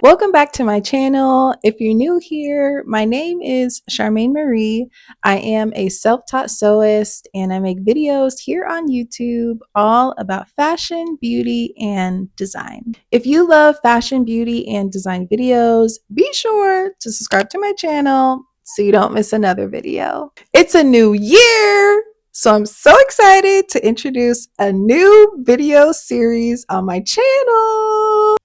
Welcome back to my channel. If you're new here, my name is Charmaine Marie. I am a self-taught sewist and I make videos here on YouTube all about fashion, beauty, and design. If you love fashion, beauty, and design videos, be sure to subscribe to my channel so you don't miss another video. It's a new year, so I'm so excited to introduce a new video series on my channel.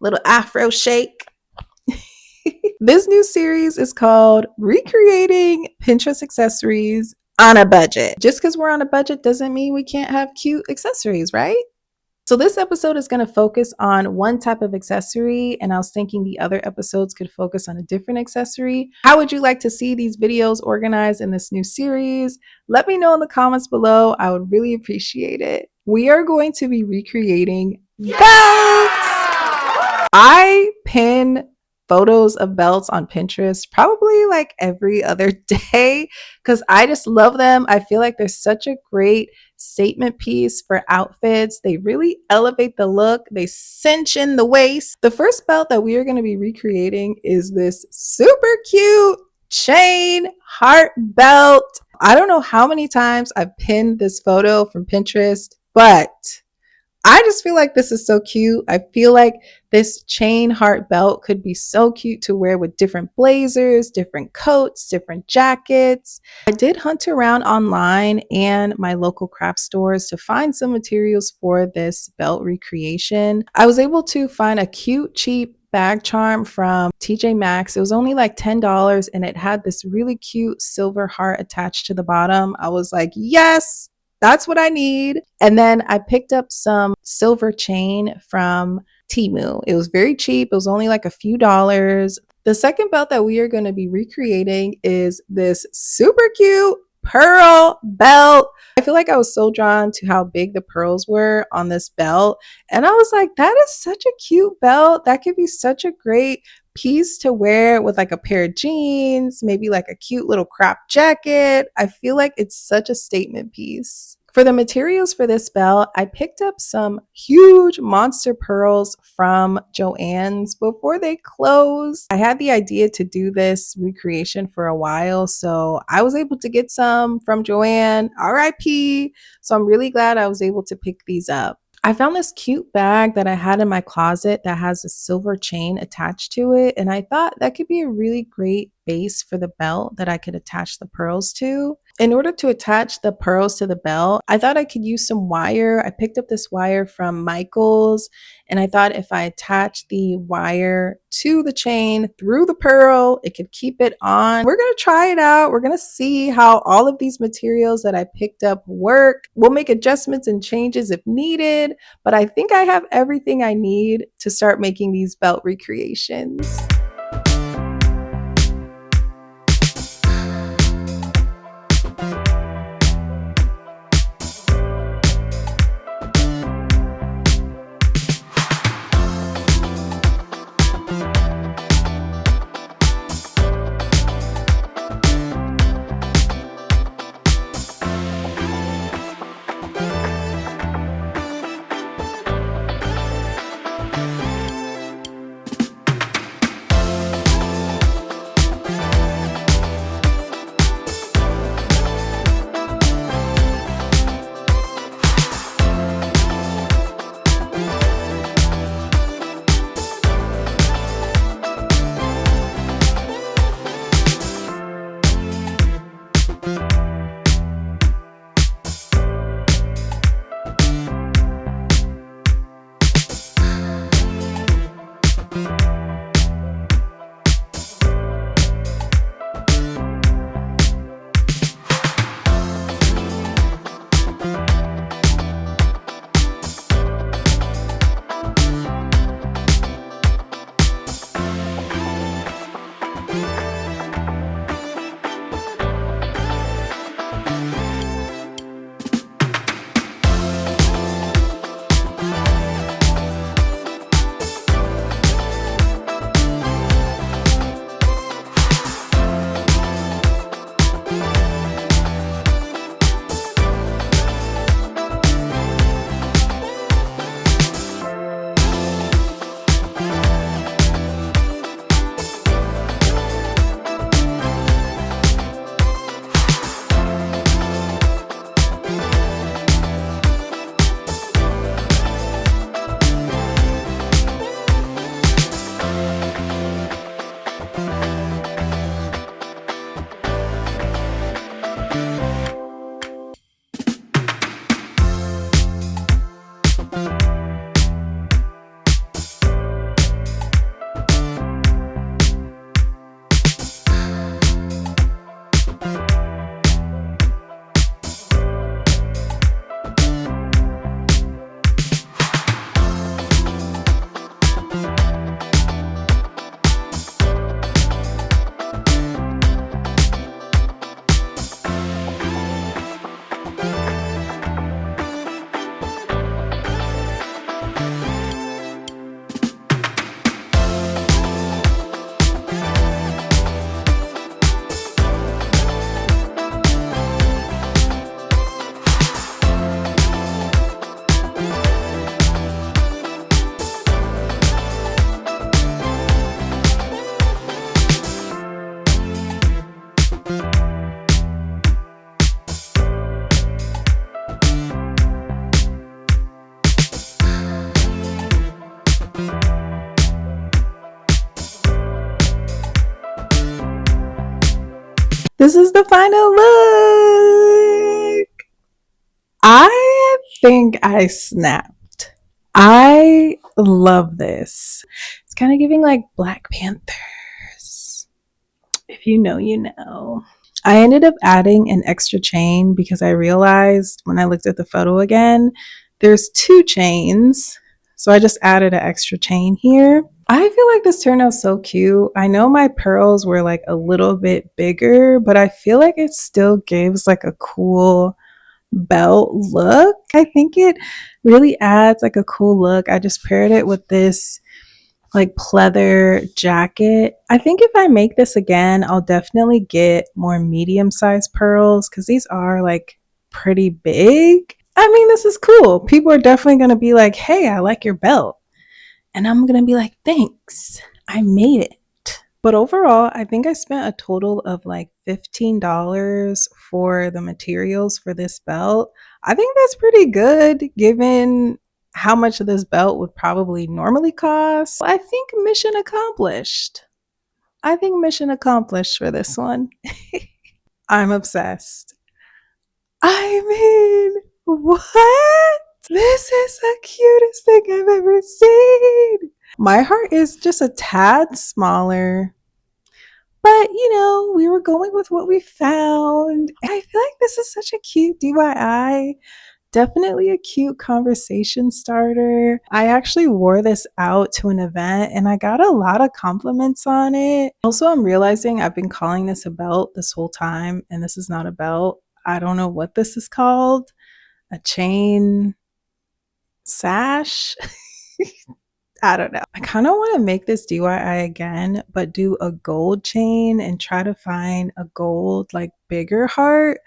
Little Afro shake. This new series is called Recreating Pinterest Accessories on a Budget. Just because we're on a budget doesn't mean we can't have cute accessories, right? So this episode is going to focus on one type of accessory, and I was thinking the other episodes could focus on a different accessory. How would you like to see these videos organized in this new series? Let me know in the comments below. I would really appreciate it. We are going to be recreating belts. I pin photos of belts on Pinterest probably like every other day because I just love them. I feel like they're such a great statement piece for outfits. They really elevate the look, they cinch in the waist. The first belt that we are going to be recreating is this super cute chain heart belt. I don't know how many times I've pinned this photo from Pinterest, but I just feel like this is so cute. I feel like this chain heart belt could be so cute to wear with different blazers, different coats, different jackets. I did hunt around online and my local craft stores to find some materials for this belt recreation. I was able to find a cute, cheap bag charm from TJ Maxx. It was only like $10 and it had this really cute silver heart attached to the bottom. I was like, yes, that's what I need. And then I picked up some silver chain from Temu. It was very cheap. It was only like a few dollars. The second belt that we are going to be recreating is this super cute pearl belt. I feel like I was so drawn to how big the pearls were on this belt. And I was like, that is such a cute belt. That could be such a great piece to wear with like a pair of jeans, maybe like a cute little crop jacket. I feel like it's such a statement piece. For the materials for this belt, I picked up some huge monster pearls from Joann's before they closed. I had the idea to do this recreation for a while, so I was able to get some from Joann, RIP. So I'm really glad I was able to pick these up. I found this cute bag that I had in my closet that has a silver chain attached to it, and I thought that could be a really great base for the belt that I could attach the pearls to. In order to attach the pearls to the belt, I thought I could use some wire. I picked up this wire from Michaels, and I thought if I attached the wire to the chain through the pearl, it could keep it on. We're going to try it out. We're going to see how all of these materials that I picked up work. We'll make adjustments and changes if needed, but I think I have everything I need to start making these belt recreations. This is the final look. I think I snapped. I love this. It's kind of giving like Black Panthers. If you know, you know. I ended up adding an extra chain because I realized when I looked at the photo again, there's two chains. So I just added an extra chain here. I feel like this turned out so cute. I know my pearls were like a little bit bigger, but I feel like it still gives like a cool belt look. I think it really adds like a cool look. I just paired it with this like pleather jacket. I think if I make this again, I'll definitely get more medium sized pearls because these are like pretty big. I mean, this is cool. People are definitely going to be like, hey, I like your belt. And I'm going to be like, thanks. I made it. But overall, I think I spent a total of like $15 for the materials for this belt. I think that's pretty good given how much of this belt would probably normally cost. I think mission accomplished. I think mission accomplished for this one. I'm obsessed. I mean, what? This is the cutest thing I've ever seen. My heart is just a tad smaller. But, we were going with what we found. I feel like this is such a cute DIY. Definitely a cute conversation starter. I actually wore this out to an event and I got a lot of compliments on it. Also, I'm realizing I've been calling this a belt this whole time, and this is not a belt. I don't know what this is called. A chain sash? I don't know. I kind of want to make this DIY again, but do a gold chain and try to find a gold, like bigger heart.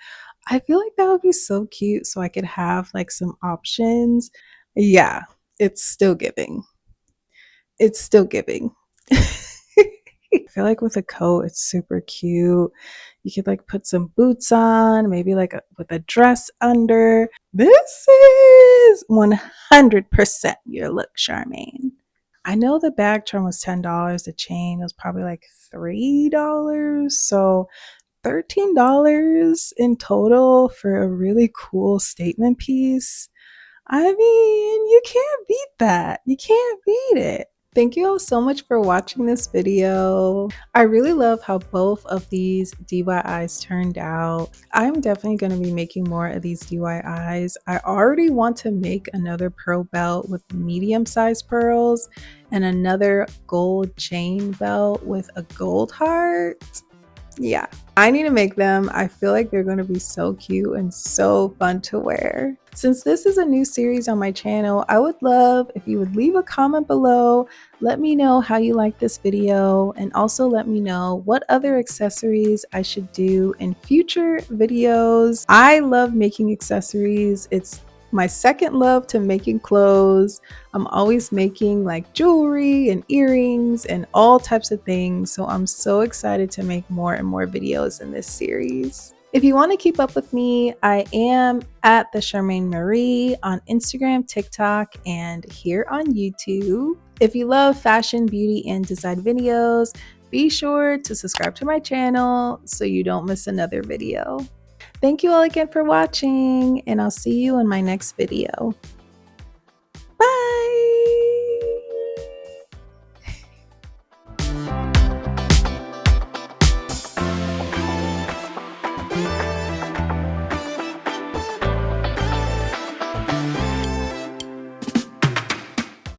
I feel like that would be so cute so I could have like some options. Yeah, it's still giving. It's still giving. I feel like with a coat, it's super cute. You could like put some boots on, maybe like with a dress under. This is 100% your look, Charmaine. I know the bag charm was $10. The chain was probably like $3. So $13 in total for a really cool statement piece. I mean, you can't beat that. You can't beat it. Thank you all so much for watching this video. I really love how both of these DIYs turned out. I'm definitely going to be making more of these DIYs. I already want to make another pearl belt with medium-sized pearls and another gold chain belt with a gold heart. Yeah, I need to make them. I feel like they're going to be so cute and so fun to wear. Since this is a new series on my channel, I would love if you would leave a comment below. Let me know how you like this video, and also let me know what other accessories I should do in future videos. I love making accessories. It's my second love to making clothes. I'm always making like jewelry and earrings and all types of things. So I'm so excited to make more and more videos in this series. If you want to keep up with me, I am at the Charmaine Marie on Instagram, TikTok, and here on YouTube. If you love fashion, beauty, and design videos, be sure to subscribe to my channel so you don't miss another video. Thank you all again for watching, and I'll see you in my next video.